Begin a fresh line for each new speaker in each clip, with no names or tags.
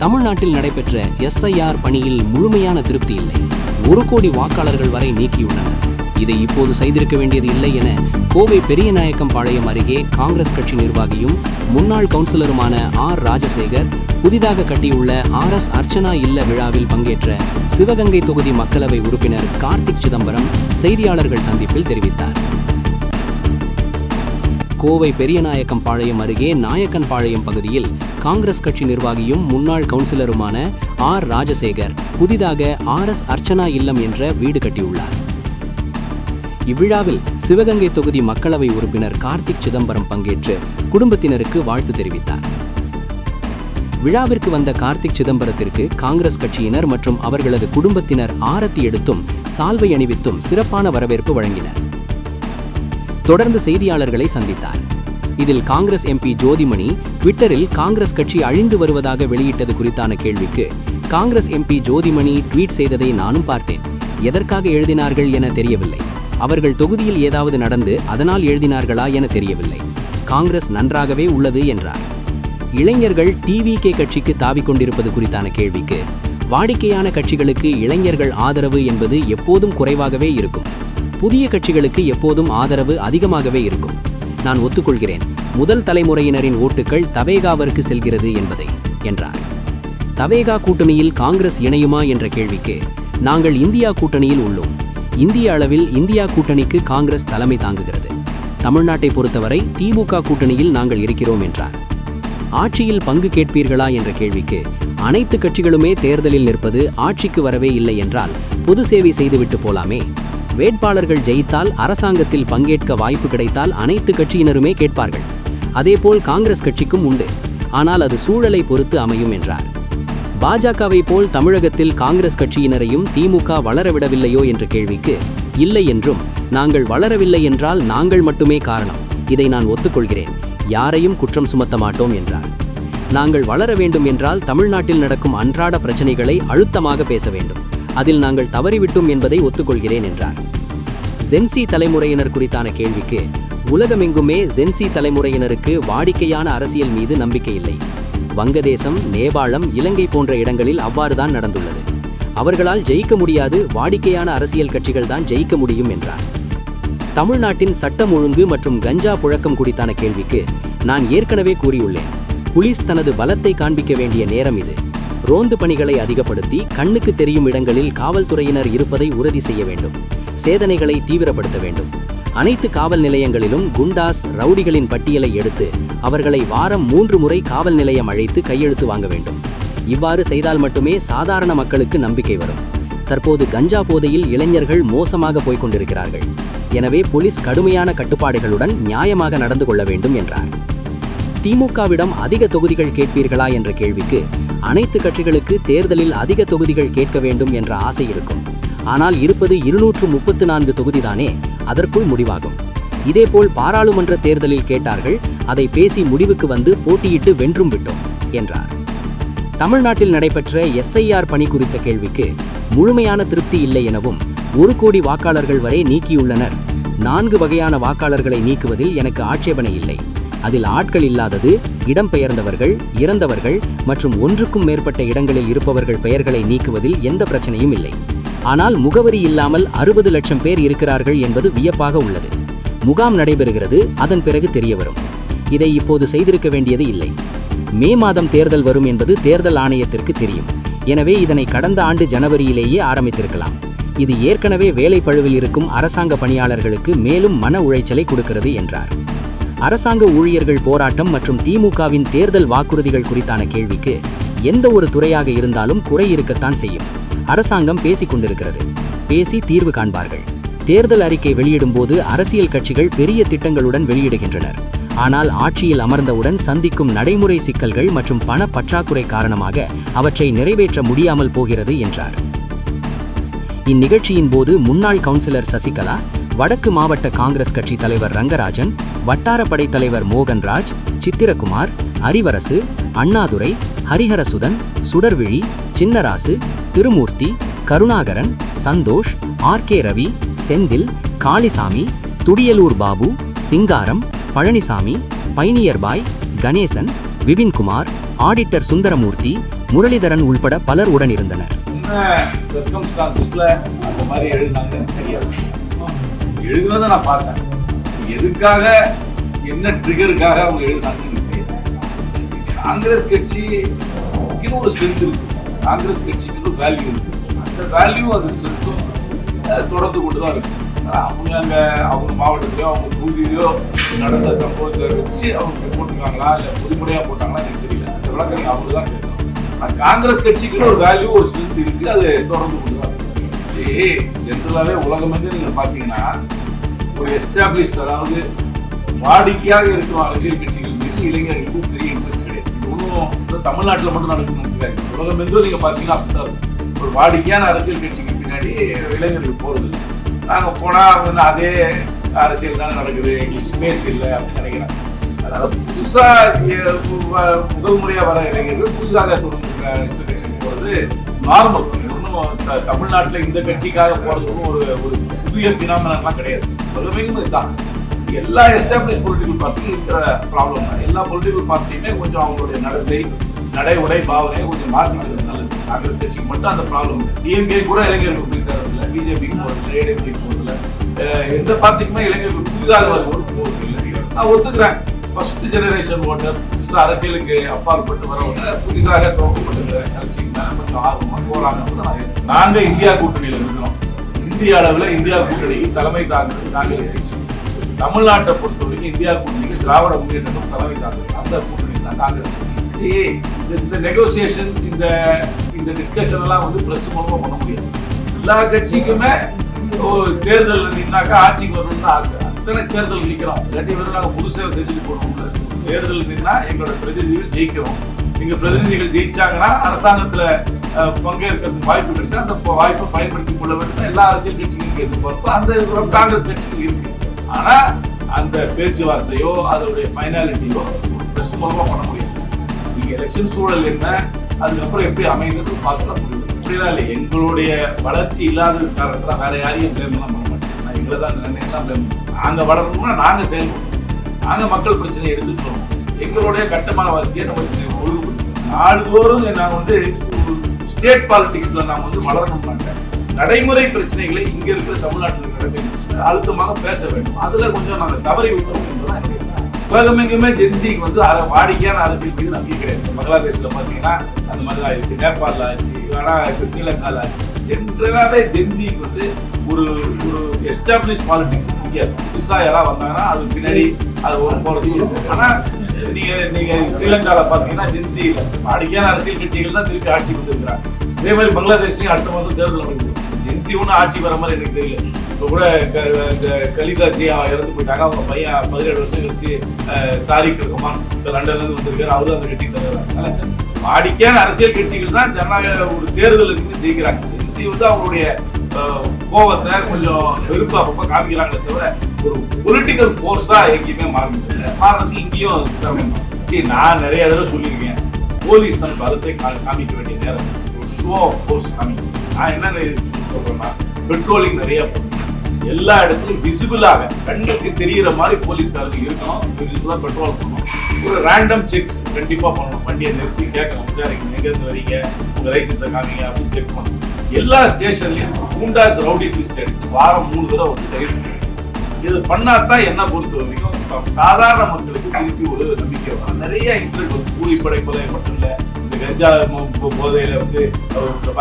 தமிழ்நாட்டில் நடைபெற்ற எஸ்ஐஆர் பணியில் முழுமையான திருப்தி இல்லை. 1 கோடி வாக்காளர்கள் வரை நீக்கியுள்ளனர். இதை இப்போது செய்திருக்க வேண்டியது இல்லை என கோவை பெரியநாயக்கம்பாளையம் அருகே காங்கிரஸ் கட்சி நிர்வாகியும் முன்னாள் கவுன்சிலருமான ஆர் ராஜசேகர் புதிதாக கட்டியுள்ள RS அர்ச்சனா இல்ல விழாவில் பங்கேற்ற சிவகங்கை தொகுதி மக்களவை உறுப்பினர் கார்த்திக் சிதம்பரம் செய்தியாளர்கள் சந்திப்பில் தெரிவித்தார். கோவை பெரியநாயக்கம்பாளையம் அருகே நாயக்கன்பாளையம் பகுதியில் காங்கிரஸ் கட்சி நிர்வாகியும் முன்னாள் கவுன்சிலருமான ஆர் ராஜசேகர் புதிதாக RS அர்ச்சனா இல்லம் என்ற வீடு கட்டியுள்ளார். இவ்விழாவில் சிவகங்கை தொகுதி மக்களவை உறுப்பினர் கார்த்திக் சிதம்பரம் பங்கேற்று குடும்பத்தினருக்கு வாழ்த்து தெரிவித்தார். விழாவிற்கு வந்த கார்த்திக் சிதம்பரத்திற்கு காங்கிரஸ் கட்சியினர் மற்றும் அவர்களது குடும்பத்தினர் ஆரத்தி எடுத்தும் சால்வை அணிவித்தும் சிறப்பான வரவேற்பு வழங்கினர். தொடர்ந்து செய்தியாளர்களை சந்தித்தார். இதில் காங்கிரஸ் MP ஜோதிமணி ட்விட்டரில் காங்கிரஸ் கட்சி அழிந்து வருவதாக வெளியிட்டது குறித்தான கேள்விக்கு காங்கிரஸ் MP ஜோதிமணி ட்வீட் செய்ததை நானும் பார்த்தேன். எதற்காக எழுதினார்கள் என தெரியவில்லை. அவர்கள் தொகுதியில் ஏதாவது நடந்து அதனால் எழுதினார்களா என தெரியவில்லை. காங்கிரஸ் நன்றாகவே உள்ளது என்றார். இளைஞர்கள் TVK கட்சிக்கு தாவிக்கொண்டிருப்பது குறித்தான கேள்விக்கு வாடிக்கையான கட்சிகளுக்கு இளைஞர்கள் ஆதரவு என்பது எப்போதும் குறைவாகவே இருக்கும். புதிய கட்சிகளுக்கு எப்போதும் ஆதரவு அதிகமாகவே இருக்கும். நான் ஒத்துக்கொள்கிறேன். முதல் தலைமுறையினரின் ஓட்டுகள் தவேகாவிற்கு செல்கிறது என்பதை என்றார். தவேகா கூட்டணியில் காங்கிரஸ் இணையுமா என்ற கேள்விக்கு நாங்கள் இந்தியா கூட்டணியில் உள்ளோம். இந்திய அளவில் இந்தியா கூட்டணிக்கு காங்கிரஸ் தலைமை தாங்குகிறது. தமிழ்நாட்டை பொறுத்தவரை திமுக கூட்டணியில் நாங்கள் இருக்கிறோம் என்றார். ஆட்சியில் பங்கு கேட்பீர்களா என்ற கேள்விக்கு அனைத்து கட்சிகளுமே தேர்தலில் நிற்பது ஆட்சிக்கு வரவே இல்லை என்றால் பொது சேவை செய்துவிட்டு போலாமே. வேட்பாளர்கள் ஜெயித்தால் அரசாங்கத்தில் பங்கேற்க வாய்ப்பு கிடைத்தால் அனைத்து கட்சியினருமே கேட்பார்கள். அதேபோல் காங்கிரஸ் கட்சிக்கும் உண்டு. ஆனால் அது சூழலை பொறுத்து அமையும் என்றார். பாஜகவை போல் தமிழகத்தில் காங்கிரஸ் கட்சியினரையும் திமுக வளரவிடவில்லையோ என்ற கேள்விக்கு இல்லை என்றும் நாங்கள் வளரவில்லை என்றால் நாங்கள் மட்டுமே காரணம். இதை நான் ஒத்துக்கொள்கிறேன். யாரையும் குற்றம் சுமத்த மாட்டோம் என்றார். நாங்கள் வளர வேண்டும் என்றால் தமிழ்நாட்டில் நடக்கும் அன்றாட பிரச்சனைகளை அழுத்தமாக பேச வேண்டும். அதில் நாங்கள் தவறிவிட்டோம் என்பதை ஒத்துக்கொள்கிறேன் என்றார். ஜென்சி தலைமுறையினர் குறித்தான கேள்விக்கு உலகமெங்குமே ஜென்சி தலைமுறையினருக்கு வாடிக்கையான அரசியல் மீது நம்பிக்கை இல்லை. வங்கதேசம், நேபாளம், இலங்கை போன்ற இடங்களில் அவ்வாறுதான் நடந்துள்ளது. அவர்களால் ஜெயிக்க முடியாது. வாடிக்கையான அரசியல் கட்சிகள் தான் ஜெயிக்க முடியும் என்றார். தமிழ்நாட்டின் சட்டம் ஒழுங்கு மற்றும் கஞ்சா புழக்கம் குறித்தான கேள்விக்கு நான் ஏற்கனவே கூறியுள்ளேன். போலீஸ் தனது பலத்தை காண்பிக்க வேண்டிய நேரம் இது. ரோந்து பணிகளை அதிகப்படுத்தி கண்ணுக்கு தெரியும் இடங்களில் காவல்துறையினர் இருப்பதை உறுதி செய்ய வேண்டும். சேதனைகளை தீவிரப்படுத்த வேண்டும். அனைத்து காவல் நிலையங்களிலும் குண்டாஸ், ரவுடிகளின் பட்டியலை எடுத்து அவர்களை வாரம் 3 முறை காவல் நிலையம் அழைத்து கையெழுத்து வாங்க வேண்டும். இவ்வாறு செய்தால் மட்டுமே சாதாரண மக்களுக்கு நம்பிக்கை வரும். தற்போது கஞ்சா போதையில் இளைஞர்கள் மோசமாக போய்கொண்டிருக்கிறார்கள். எனவே போலீஸ் கடுமையான கட்டுப்பாடுகளுடன் நியாயமாக நடந்து கொள்ள வேண்டும் என்றார். திமுகவிடம் அதிக தொகுதிகள் கேட்பீர்களா என்ற கேள்விக்கு அனைத்து கட்சிகளுக்கு தேர்தலில் அதிக தொகுதிகள் கேட்க வேண்டும் என்ற ஆசை இருக்கும். ஆனால் இருப்பது 234 தொகுதிதானே, அதற்குள் முடிவாகும். இதேபோல் பாராளுமன்ற தேர்தலில் கேட்டார்கள். அதை பேசி முடிவுக்கு வந்து போட்டியிட்டு வென்றும் விட்டோம் என்றார். தமிழ்நாட்டில் நடைபெற்ற SIR பணி குறித்த கேள்விக்கு முழுமையான திருப்தி இல்லை எனவும் 1 கோடி வாக்காளர்கள் வரை நீக்கியுள்ளனர். 4 வகையான வாக்காளர்களை நீக்குவதில் எனக்கு ஆட்சேபனை இல்லை. அதில் ஆட்கள் இல்லாதது, இடம்பெயர்ந்தவர்கள், இறந்தவர்கள் மற்றும் 1க்கும் மேற்பட்ட இடங்களில் இருப்பவர்கள் பெயர்களை நீக்குவதில் எந்த பிரச்சனையும் இல்லை. ஆனால் முகவரி இல்லாமல் 60 லட்சம் பேர் இருக்கிறார்கள் என்பது வியப்பாக உள்ளது. முகாம் நடைபெறுகிறது, அதன் பிறகு தெரியவரும். இதை இப்போது செய்திருக்க வேண்டியது இல்லை. மே மாதம் தேர்தல் வரும் என்பது தேர்தல் ஆணையத்திற்கு தெரியும். எனவே இதனை கடந்த ஆண்டு ஜனவரியிலேயே ஆரம்பித்திருக்கலாம். இது ஏற்கனவே வேலை பழுவில் இருக்கும் அரசாங்க பணியாளர்களுக்கு மேலும் மன உளைச்சலை கொடுக்கிறது என்றார். அரசாங்க ஊழியர்கள் போராட்டம் மற்றும் திமுகவின் தேர்தல் வாக்குறுதிகள் குறித்தான கேள்விக்கு எந்த ஒரு துறையாக இருந்தாலும் குறை இருக்கத்தான் செய்யும். அரசாங்கம் பேசிக் கொண்டிருக்கிறது. பேசி தீர்வு காண்பார்கள். தேர்தல் அறிக்கை வெளியிடும் போது அரசியல் கட்சிகள் பெரிய திட்டங்களுடன் வெளியிடுகின்றனர். ஆனால் ஆட்சியில் அமர்ந்தவுடன் சந்திக்கும் நடைமுறை சிக்கல்கள் மற்றும் பண பற்றாக்குறை காரணமாக அவற்றை நிறைவேற்ற முடியாமல் போகிறது என்றார். இந்நிகழ்ச்சியின் போது முன்னாள் கவுன்சிலர் சசிகலா, வடக்கு மாவட்ட காங்கிரஸ் கட்சி தலைவர் ரங்கராஜன், வட்டார படைத்தலைவர் மோகன்ராஜ், சித்திரகுமார், அரிவரசு, அண்ணாதுரை, ஹரிஹரசுதன், சுடர்விழி, சின்னராசு, திருமூர்த்தி, கருணாகரன், சந்தோஷ், RK ரவி, செந்தில், காளிசாமி, துடியலூர் பாபு, சிங்காரம், பழனிசாமி, பைனியர்பாய், கணேசன், விபின்குமார், ஆடிட்டர் சுந்தரமூர்த்தி, முரளிதரன் உள்பட பலர் உடன் இருந்தனர்.
அந்த மாதிரி எழுதினாங்கன்னு தெரியாது. எழுதுனதை நான் பார்த்தேன். எதுக்காக, என்ன ட்ரிகருக்காக அவங்க எழுதினாங்கன்னு தெரியாது. காங்கிரஸ் கட்சிக்கு ஒரு ஸ்ட்ரென்த் இருக்கு, காங்கிரஸ் கட்சிக்கு ஒரு வேல்யூ இருக்கு. அந்த வேல்யூ, அந்த ஸ்ட்ரென்த்தும் தொடர்ந்து கொண்டு தான் இருக்கு. அவங்க அங்க அவங்க மாவட்டத்திலயோ அவங்க தொகுதியிலயோ நடந்த சம்பவத்தை வச்சு அவங்க போட்டுருக்காங்களா இல்ல பொதுமுறையா போட்டாங்களா எனக்கு தெரியல. அந்த விளக்கம் அவங்க தான் கேட்கணும். காங்கிரஸ் கட்சிக்கு ஒரு வேல்யூ, ஒரு ஸ்ட்ரென்த் இருக்கு, அது தொடர்ந்து கொண்டு தான் இருக்கு. ஜென்ரலாவே உலகம் வந்து நீங்க பாத்தீங்கன்னா ஒரு எஸ்டாப்ளிஷ்ட், அதாவது வாடிக்கையாக இருக்கிற அரசியல் கட்சிகள் மீது இளைஞர்களுக்கு பெரிய இன்ட்ரெஸ்ட் கிடையாது. இது ஒன்றும் தமிழ்நாட்டில் மட்டும் நடக்குன்னு நினைச்சுக்காங்க. உலகம் எங்கும் நீங்க பாத்தீங்கன்னா அப்படிதான் ஒரு வாடிக்கையான அரசியல் கட்சிக்கு பின்னாடி இளைஞர்கள் போறது. நாங்க போனா அவங்க அதே அரசியல் தானே நடக்குது, எங்களுக்கு ஸ்பேஸ் இல்லை அப்படின்னு நினைக்கிறாங்க. அதனால புதுசா முதல் முறையா வர இளைஞர்கள் புதுசாக அரசியல் கட்சிக்கு போறது நார்மல். ஒன்றும் தமிழ்நாட்டில் இந்த கட்சிக்காக போறது ஒரு புதிய பினாமினலாம் கிடையாது. உலகமெங்கும் இதுதான். எல்லா எஸ்டாப்ளிஷ் பொலிட்டிக்கல் பார்ட்டியும் இருக்கிற ப்ராப்ளம் தான். எல்லா பொலிட்டிக்கல் பார்ட்டியுமே கொஞ்சம் அவங்களுடைய நடத்தை, நடை, உடை, பாவனையை கொஞ்சம் மாற்றிக்கிறது நல்லது. காங்கிரஸ் கட்சிக்கு மட்டும் அந்த ப்ராப்ளம். டிஎம்கே கூட இளைஞர்களுக்கு போய் சேரதில்லை, பிஜேபிக்கு போறதில்லை, ஏடிஎம்கேக்கு போறதில்லை, எந்த பார்ட்டிக்குமே இளைஞர்களுக்கு புதிதாக போறது இல்லை. நான் ஒத்துக்கிறேன். ஃபர்ஸ்ட் ஜெனரேஷன் ஓட்டர், அரசியலுக்கு அப்பாற்பட்டு வரவங்க புதிதாக துவக்கப்பட்ட கட்சிக்கு கொஞ்சம் ஆர்வமா போறாங்க. நாங்க இந்தியா கூட்டணியில இருக்கிறோம். இந்திய அளவில் இந்தியா கூட்டணிக்கு தலைமை தாங்கிறது காங்கிரஸ் கட்சி. தமிழ்நாட்டை பொறுத்தவரைக்கும் இந்தியா கூட்டணிக்கு திராவிட முன்னேற்றம் தலைமை தாங்கிறது. அந்த கூட்டணி தான் காங்கிரஸ் கட்சி. இந்த நெகோசியேஷன்ஸ், இந்த டிஸ்கஷன் எல்லாம் வந்து பிரஸ் மூலமா பண்ண முடியாது. எல்லா கட்சிக்குமே தேர்தல் நின்னாக்கா ஆட்சிக்கு வரணும்னு ஆசை. அத்தனை தேர்தல் நிற்கிறோம். இல்லாட்டி வந்து நாங்கள் புது சேவை செஞ்சுட்டு போடுவோம். தேர்தல் நின்னா எங்களோட பிரதிநிதிகள் ஜெயிக்கிறோம். எங்க பிரதிநிதிகள் ஜெயிச்சாங்கன்னா அரசாங்கத்துல பங்கேற்கிறதுக்கு வாய்ப்பு கிடைச்சா அந்த வாய்ப்பை பயன்படுத்திக் கொள்ள வேண்டும். எல்லா அரசியல் கட்சிகளுக்கு எதிர்பார்ப்போம். அந்த காங்கிரஸ் கட்சிகள் இருக்கு. ஆனா அந்த பேச்சுவார்த்தையோ அதோடைய ஃபைனாலிட்டியோ பிரஸ் மூலமா பண்ண முடியாது. நீங்க எலெக்ஷன் சூழல் என்ன, அதுக்கப்புறம் எப்படி அமைந்தது பார்க்கலாம் முடியும். இப்படிலாம் இல்லை. எங்களுடைய வளர்ச்சி இல்லாத காரணத்துல வேற யாரையும் பிளேம் எல்லாம் பண்ண மாட்டோம். நான் எங்களை தான் பிளேம் பண்ணுவோம். நாங்க வளரணும்னா நாங்க செயல்படுவோம். நாங்க மக்கள் பிரச்சனையை எடுத்து சொல்லுவோம். எங்களுடைய கட்டுமான வசதியை நம்ம ஒழுங்குபடுத்துவோம். நாடுதோறும் நாங்க வந்து ஸ்டேட் பாலிடிக்ஸ்ல நாம வந்து வளரணும் மாட்டேன். நடைமுறை பிரச்சனைகளை இங்க இருக்கிற தமிழ்நாட்டில் நடக்க அழுத்தமாக பேச வேண்டும். அதுல கொஞ்சம் நாங்க தவறி விட்டோம் என்பதுதான் என்னுடைய. உலகமெங்குமே ஜென்சிக்கு வந்து வாடிக்கையான அரசியல் மீது நம்பிக்கை கிடையாது. பங்களாதேஷ்ல பாத்தீங்கன்னா அந்த மாதிரிதான் இருக்கு, நேபாளில் ஆச்சு, ஆனா இப்ப ஸ்ரீலங்கால ஆச்சு. ஜென்ரலாவே ஜென்சிக்கு வந்து ஒரு எஸ்டாப்ளிஷ் பாலிடிக்ஸ் பிடிக்காது. புதுசா யாராவது வந்தாங்கன்னா அது பின்னாடி அது ஒரு போறதுக்கு இருக்கும். ஆனா நீங்க ஸ்ரீலங்கால பாத்தீங்கன்னா ஜென்சி வாடிக்கையான அரசியல் கட்சிகள் தான் திருப்பி ஆட்சிக்கு வந்துருக்கிறாங்க. இதே மாதிரி பங்களாதேஷ்லயும் அடுத்த மாதம் தேர்தல் நடக்குது. ஜென்சி ஒன்னும் ஆட்சி வர மாதிரி எனக்கு தெரியல. இப்ப கூட கலிதாசியா இறந்து போயிட்டாங்க. அவங்க பையன் 17 வருஷம் கழிச்சு தாரிக் ரஹ்மான் லண்டன்ல இருந்து வந்திருக்காரு. அவரு அந்த கட்சிக்கு தருவாங்க. வாடிக்கையான அரசியல் கட்சிகள் தான் ஜனநாயக ஒரு தேர்தல் இருந்து ஜெயிக்கிறாங்க. ஜென்சி வந்து அவங்களுடைய கோபத்தை கொஞ்சம் வெறுப்பு அப்பப்ப காமிக்கிறாங்களே தவிர ஒரு பொலிட்டிக்கல் ஃபோர்ஸா எங்கேயுமே மாறினது இங்கேயும் சிரமம். சரி, நான் நிறைய தடவை சொல்லியிருக்கேன், போலீஸ் தன் பலத்தை காமிக்க வேண்டிய நேரம், ஒரு ஷோ ஆஃப் ஃபோர்ஸ் காமிக்கணும். நான் என்ன சொல்றேன்னா, பெட்ரோலிங் நிறைய எல்லா இடத்துலையும் விசிபிளாக கண்ணுக்கு தெரிகிற மாதிரி போலீஸ்காரங்க இருக்கணும். விசிபிளா பெட்ரோல் பண்ணணும். ஒரு ரேண்டம் செக்ஸ் கண்டிப்பா பண்ணணும். வண்டியை நிறுத்தி கேட்கணும், விசாரிக்கணும், எங்க இருந்து வரீங்க, உங்க லைசன்ஸை காமிங்க அப்படின்னு செக் பண்ணணும். எல்லா ஸ்டேஷன்லயும் குண்டாஸ் ரவுடிஸ் லிஸ்ட் எடுத்து வாரம் 3 தடவை வந்து கைது பண்ணணும். இது பண்ணாதான் என்ன பொறுத்த வரைக்கும் சாதாரண மக்களுக்கு திருப்பி ஒரு நம்பிக்கை வரும். நிறைய இன்சிடென்ட் கூலிப்படை கொலை மட்டும் இல்ல, இந்த கஞ்சா போதையில வந்து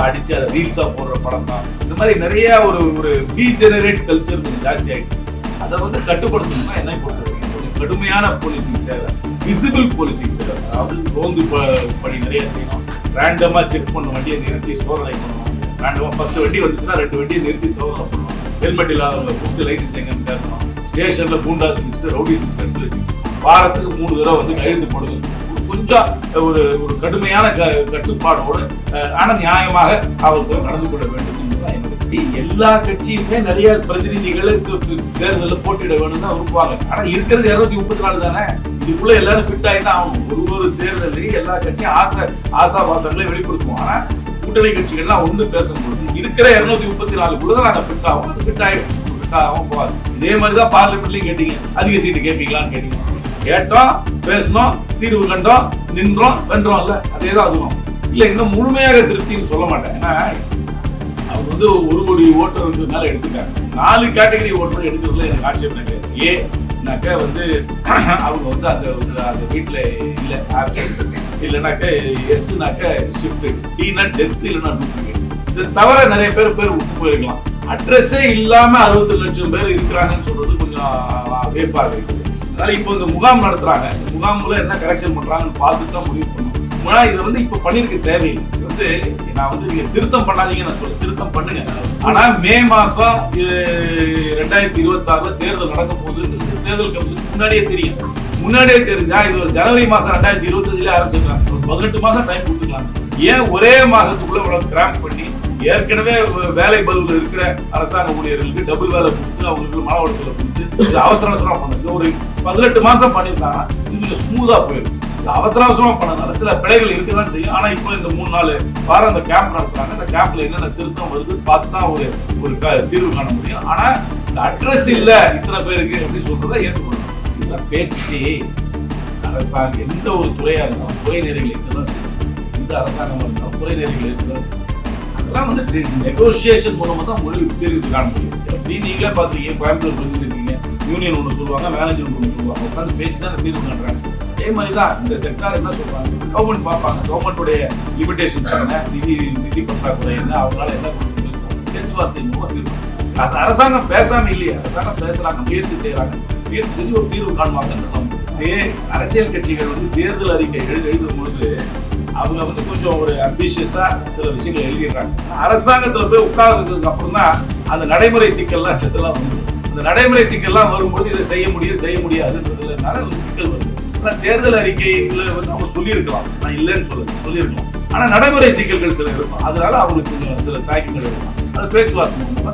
அடிச்சு அதை ரீல்ஸா போடுற படம் தான். இந்த மாதிரி நிறைய ஒரு டீஜெனரேட் கல்ச்சர் கொஞ்சம் ஜாஸ்தி ஆயிடுச்சு. அதை வந்து கட்டுப்படுத்தணும்னா என்ன பொறுத்த வரைக்கும் கொஞ்சம் கடுமையான போலீசிங் தேவை, விசிபிள் போலீசிங் தேவை. அதாவது ரோந்து படி நிறைய செய்யணும். ரேண்டமா செக் பண்ண வண்டியை நிறுத்தி சோதனை பண்ணணும். ரேண்டமா 10 வண்டி வந்துச்சுன்னா 2 வண்டியை நிறுத்தி சோதனை பண்ணணும். ஹெல்மெட் இல்லாதவங்க கூப்பிட்டு லைசன்ஸ் எங்கன்னு கேட்கணும். ஸ்டேஷன்ல பூண்டாஸ் லிஸ்ட், ரவுடிஸ் லிஸ்ட் எடுத்து வச்சு வாரத்துக்கு 3 தடவை வந்து கையெழுத்து போடுங்க. கொஞ்சம் ஒரு கடுமையான கட்டுப்பாடோடு ஆனா நியாயமாக காவல்துறை நடந்து கொள்ள வேண்டும். எல்லா கட்சியுமே நிறைய பிரதிநிதிகளை தேர்தலில் போட்டியிட வேண்டும் தான் விரும்புவாங்க. ஆனா இருக்கிறது 234 தானே. இதுக்குள்ள எல்லாரும் ஃபிட் ஆகிதான் ஆகணும். ஒரு தேர்தலையும் எல்லா கட்சியும் ஆசாபாசங்களை வெளிப்படுத்துவோம். ஆனா கூட்டணி கட்சிகள்லாம் ஒன்று பேசும்போது இருக்கிற 234 கூட தான் நாங்கள் ஃபிட் ஆகும். அது ஃபிட் ஆகும் போகாது. இதே மாதிரிதான் பார்லிமெண்ட்லயும் கேட்டீங்க, அதிக சீட்டு கேட்பீங்களான்னு கேட்டீங்க. கேட்டோம், பேசணும், தீர்வு கண்டோம், நின்றோம், வென்றோம். இல்ல அதேதான் அதுவும் இல்ல இன்னும் முழுமையாக திருப்தின்னு சொல்ல மாட்டேன். ஏன்னா அவங்க வந்து 1 கோடி ஓட்டருக்கு மேல எடுத்துட்டாங்க. 4 கேட்டகரி ஓட்டர் எடுக்கிறதுல எனக்கு ஆட்சேபனை கிடையாது. ஏன்னாக்க வந்து அவங்க வந்து அந்த வீட்டுல இல்ல இல்லைனாக்க எஸ்னாக்க ஷிஃப்ட், டீனா டெத், இல்லைன்னா டூப்ளிகேட். இது தவிர நிறைய பேர் விட்டு போயிருக்கலாம். அட்ரஸே இல்லாம 60 லட்சம் பேர் இருக்கிறாங்கன்னு சொல்றது கொஞ்சம் வேப்பாக இருக்குது. அதனால இப்போ இந்த முகாம் நடத்துறாங்க. இந்த முகாம்ல என்ன கரெக்ஷன் பண்றாங்கன்னு பார்த்துட்டு தான் முடிவு பண்ணணும். ஆனா இதை வந்து இப்ப பண்ணிருக்க தேவையில்லை. வந்து நான் வந்து நீங்க திருத்தம் பண்ணாதீங்க, நான் சொல்ல திருத்தம் பண்ணுங்க. ஆனா மே மாசம் 2026 தேர்தல் நடக்க போகுது. தேர்தல் கமிஷன் முன்னாடியே தெரிஞ்சா இது ஒரு ஜனவரி மாசம் 2025 ஆரம்பிச்சிருக்காங்க. ஒரு 18 மாசம் டைம் கொடுத்துக்கலாம். ஏன் ஒரே மாசத்துக்குள்ள உனக்கு கிராம்ப் பண்ணி ஏற்கனவே வேலை பலுவில் இருக்கிற அரசாங்க ஊழியர்களுக்கு டபுள் வேலை கொடுத்து அவங்களுக்கு மன உளைச்சலை கொடுத்து அவசரமா பண்ணுது. ஒரு 18 மாசம் பண்ணிருந்தாங்கன்னா கொஞ்சம் ஸ்மூதா போயிடும். அவசரமா பண்ணதுனால சில பிழைகள் இருக்கதான் செய்யும். ஆனா இப்போ இந்த 3-4 வாரம் அந்த கேம்ப் நடத்துறாங்க. அந்த கேம்ப்ல என்னென்ன திருத்தம் வருது பார்த்து தான் ஒரு தீர்வு காண முடியும். ஆனா இந்த அட்ரஸ் இல்ல இத்தனை பேருக்கு அப்படின்னு சொல்றதை ஏற்றுக்கொள்ளணும். இதெல்லாம் பேச்சு. அரசாங்கம் எந்த ஒரு துறையா இருந்தாலும் குறை நிறைகள் இருக்கதான் செய்யும். எந்த அரசாங்கமா இருந்தாலும் குறை நிறைகள் இருக்கதான் செய்யும். அதெல்லாம் வந்து நெகோசியேஷன் மூலமா தான் தீர்வு காண முடியும். அப்படின்னு நீங்களே பாத்துருக்கீங்க. கோயம்புத்தூர் இருக்கீங்க, யூனியன் ஒண்ணு சொல்லுவாங்க, மேனேஜர் ஒண்ணு சொல்லுவாங்க. உட்காந்து பேச்சு தான் தீர்வு காண்றாங்க. அதே மாதிரிதான் இந்த செக்டார் என்ன சொல்றாங்க, கவர்மெண்ட் பார்ப்பாங்க. கவர்மெண்டோடைய லிமிடேஷன்ஸ் என்ன, நிதி பற்றாக்குறை என்ன, அவங்களால என்ன பேச்சுவார்த்தை மூலம் தீர்வு. அரசாங்கம் பேசாம இல்லையே, அரசாங்கம் பேசுறாங்க, முயற்சி செய்யறாங்க. முயற்சி செஞ்சு ஒரு தீர்வு காணுவாங்க. அரசியல் கட்சிகள் வந்து தேர்தல் அறிக்கை எழுதும் பொழுது அவங்க வந்து கொஞ்சம் ஒரு அம்பிஷியஸா சில விஷயங்கள் எழுதிடுறாங்க. அரசாங்கத்துல போய் உட்கார்ந்ததுக்கு அப்புறம் தான் அந்த நடைமுறை சிக்கல்லாம் செட்டெல்லாம் வந்து அந்த நடைமுறை சிக்கல்லாம் வரும்போது இதை செய்ய முடியாதுன்றதுனால ஒரு சிக்கல் வருது. தேர்தல் அறிக்கைகளை வந்து அவங்க சொல்லியிருக்கலாம், நான் இல்லைன்னு சொல்லியிருக்கலாம். ஆனா நடைமுறை சிக்கல்கள் சில இருக்கும். அதனால அவங்களுக்கு கொஞ்சம் சில தாக்கங்கள் இருக்கும். அது பேச்சுவார்த்தை மூலமா